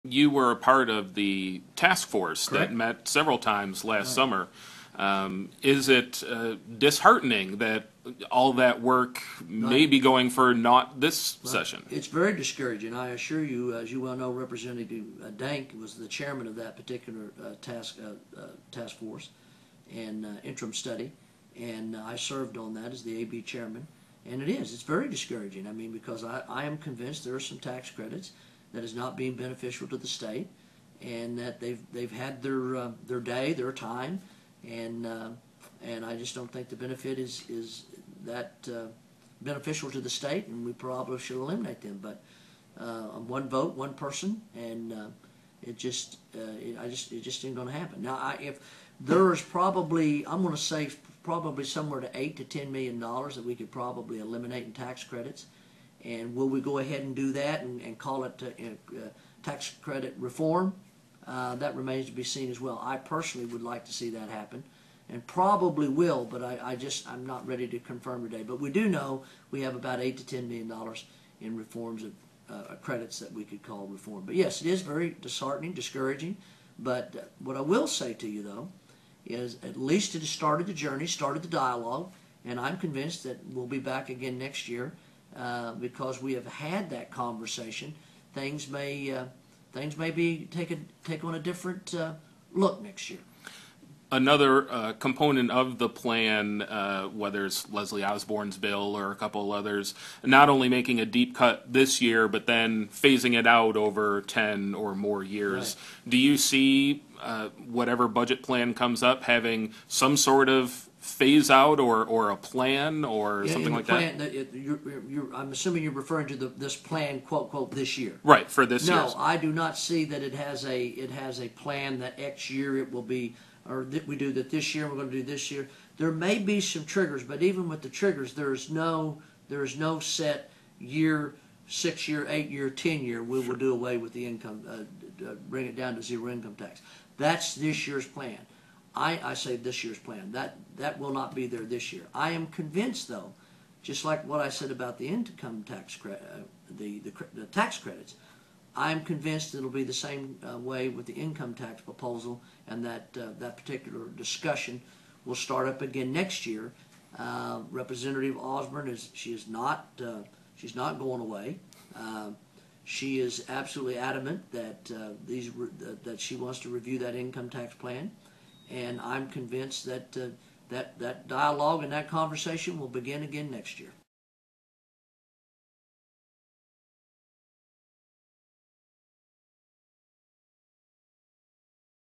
You were a part of the task force that Correct. met several times last Right. summer. Is it disheartening that all that work may Right. be going for not this Right. session? It's very discouraging. I assure you, as you well know, Representative Dank was the chairman of that particular task force and interim study, and I served on that as the AB chairman. And it's very discouraging. I mean, because I am convinced there are some tax credits that is not being beneficial to the state, and that they've had their day, their time, and I just don't think the benefit is that beneficial to the state, and we probably should eliminate them. But one vote, one person, and it just ain't going to happen. Now, if there's probably, I'm going to say probably somewhere to $8 to $10 million that we could probably eliminate in tax credits. And will we go ahead and do that and call it tax credit reform? That remains to be seen as well. I personally would like to see that happen, and probably will, but I'm not ready to confirm today. But we do know we have about $8 to $10 million in reforms of credits that we could call reform. But yes, it is very disheartening, discouraging. But what I will say to you, though, is at least it has started the journey, started the dialogue, and I'm convinced that we'll be back again next year because we have had that conversation. Things may be take on a different look next year. Another component of the plan, whether it's Leslie Osborne's bill or a couple others, not only making a deep cut this year, but then phasing it out over 10 or more years. Right. Do you see whatever budget plan comes up having some sort of phase out or a plan or something like that? I'm assuming you're referring to this plan, quote, quote, this year. Right, for this year. No, I do not see that it has a plan that X year it will be, or that we do that this year, we're going to do this year. There may be some triggers, but even with the triggers, there is no set year, 6-year, 8-year, 10-year. We will do away with the income, bring it down to zero income tax. That's this year's plan. I say this year's plan. That will not be there this year. I am convinced, though, just like what I said about the income tax the tax credits, I'm convinced it'll be the same way with the income tax proposal, and that particular discussion will start up again next year. Representative Osborne she's not going away. She is absolutely adamant that that she wants to review that income tax plan, and I'm convinced that that dialogue and that conversation will begin again next year.